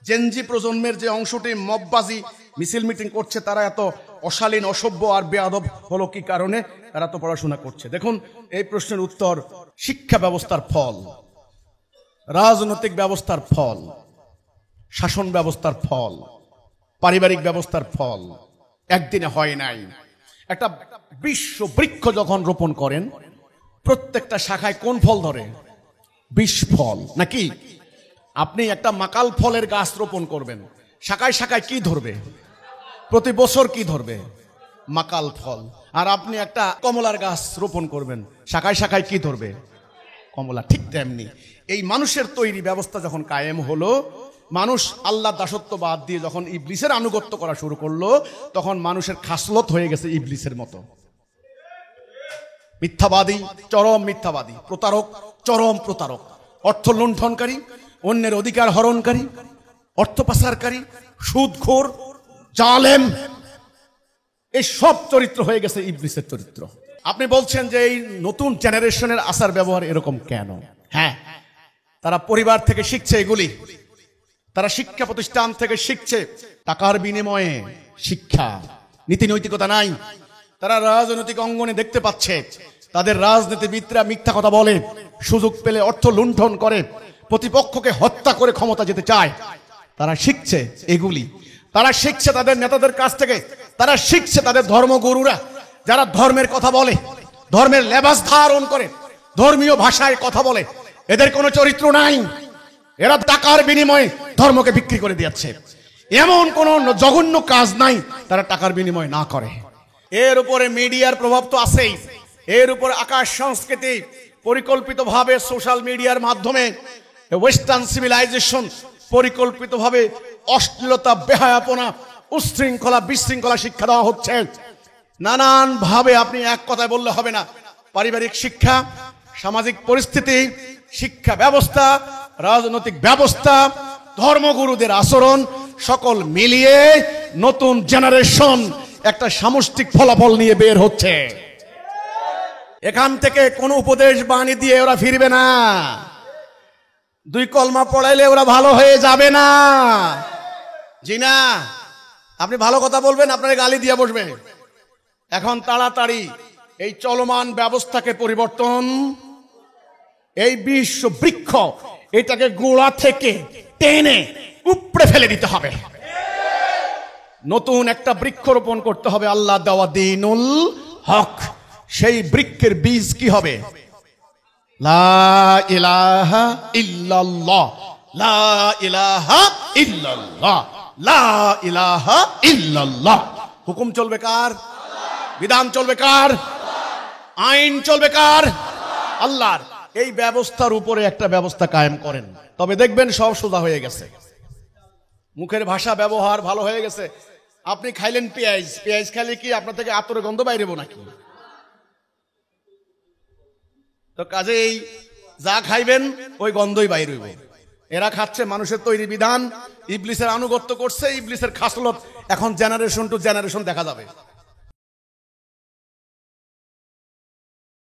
Gen Z প্রজন্মের যে অংশটি মববাজি মিছিল মিটিং করছে, তারা এত অশালীন, অসভ্য আর বেয়াদব হলো কি কারণে? তারা তো পড়াশোনা করছে। দেখুন, এই প্রশ্নের উত্তর শিক্ষা ব্যবস্থার ফল, রাজনৈতিক ব্যবস্থার ফল, শাসন ব্যবস্থার ফল, পারিবারিক ব্যবস্থার ফল। একদিনে হয় নাই। একটা বিশ্ব বৃক্ষ যখন রোপণ করেন, প্রত্যেকটা শাখায় কোন ফল ধরে? বিষ ফল, নাকি? আপনি একটা মাকাল ফলের গাছ রোপণ করবেন, শাখায় শাখায় কি ধরবে? প্রতি বছর কি ধরবে? মাকাল ফল। আর আপনি একটা কমলার গাছ রোপণ করবেন, শাখায় শাখায় কি ধরবে? কমলা। ঠিক তেমনি এই মানুষের তৈরি ব্যবস্থা যখন কায়েম হলো, মানুষ আল্লাহ দাসত্ব বাদ দিয়ে যখন ইবলিসের আনুগত্য করা শুরু করলো, তখন মানুষের খাসলত হয়ে গেছে ইবলিসের মতো। মিথ্যাবাদী, চরম মিথ্যাবাদী, প্রতারক, চরম প্রতারক, অর্থ লুণ্ঠনকারী, অন্যের অধিকার হরণকারী, অর্থ পাচারকারী, সুদখোর, জালেম, এই সব চরিত্র হয়ে গেছে ইবলিসের চরিত্র। আপনি বলছেন যে এই নতুন জেনারেশনের আচার ব্যবহার এরকম কেন? হ্যাঁ, তারা পরিবার থেকে শিখছে এগুলি, তারা শিক্ষা প্রতিষ্ঠান থেকে শিখছে। টাকার বিনিময়ে শিক্ষা, নীতি নৈতিকতা নাই। তারা রাজনৈতিক অঙ্গনে দেখতে পাচ্ছে তাদের রাজনীতিবিদরা মিথ্যা কথা বলে, সুযোগ পেলে অর্থ লুণ্ঠন করে, প্রতিপক্ষকে হত্যা করে ক্ষমতা যেতে চায়। তারা শিখছে এগুলি, তারা শিখছে তাদের নেতাদের কাছ থেকে, তারা শিখছে তাদের ধর্মগুরুরা যারা ধর্মের কথা বলে, ধর্মের লেবাস ধারণ করে, ধর্মীয় ভাষায় কথা বলে, এদের কোনো চরিত্র নাই। এরা টাকার বিনিময়ে ধর্মকে বিক্রি করে দিয়েছে। এমন কোন জঘন্য কাজ নাই তারা টাকার বিনিময়ে না করে। এর উপরে মিডিয়ার প্রভাব তো আছেই। এর উপরে আকাশ সংস্কৃতি পরিকল্পিতভাবে সোশ্যাল মিডিয়ার মাধ্যমে ওয়েস্টার্ন সিভিলাইজেশন পরিকল্পিতভাবে অশ্লীলতা, বেহায়াপনা, উশৃঙ্খলা, বিশৃঙ্খলা শিক্ষা দেওয়া হচ্ছে নানান ভাবে। আপনি এক কথায় বললে হবে না। পারিবারিক শিক্ষা, সামাজিক পরিস্থিতি, শিক্ষা ব্যবস্থা, রাজনৈতিক ব্যবস্থা, ধর্মগুরুদের আচরণ, সকল মিলিয়ে নতুন জেনারেশন একটা সামষ্টিক ফলাফল নিয়ে বের হচ্ছে। এখান থেকে কোন উপদেশ বাণী দিয়ে ওরা ফিরবে না। দুই কলমা পড়াইলে ওরা ভালো হয়ে যাবে না। জি না, আপনি ভালো কথা বলবেন, আপনার গালি দিয়ে বসবে। এখন তাড়াতাড়ি এই চলমান ব্যবস্থাকে পরিবর্তন, এই বিশ্ব বৃক্ষ এটাকে গোড়া থেকে টেনে উপড়ে ফেলে দিতে হবে। নতুন একটা বৃক্ষ রোপণ করতে হবে, আল্লাহ দেওয়া দ্বীনুল হক। সেই বৃক্ষের বীজ কি হবে? লা ইলাহা ইল্লাল্লাহ, লা ইলাহা ইল্লাল্লাহ, লা ইলাহা ইল্লাল্লাহ। হুকুম চলবে কার? বিধান চলবে কার? আইন চলবে কার? আল্লাহর। এই ব্যবস্থার উপরে একটা ব্যবস্থা কায়েম করেন, তবে দেখবেন সব সোজা হয়ে গেছে। মুখের ভাষা ব্যবহার ভালো হয়ে গেছে। আপনি খাইলেন পেঁয়াজ, পেঁয়াজ খাইলে কি আপনার থেকে আতরের গন্ধ বাইরেব নাকি? তো কাজেই যা খাইবেন ওই গন্ধই বাইরে হইব। এরা খাচ্ছে মানুষের তৈরি বিধান, ইবলিসের আনুগত্য করছে, ইবলিসের খাসলত এখন জেনারেশন টু জেনারেশন দেখা যাবে।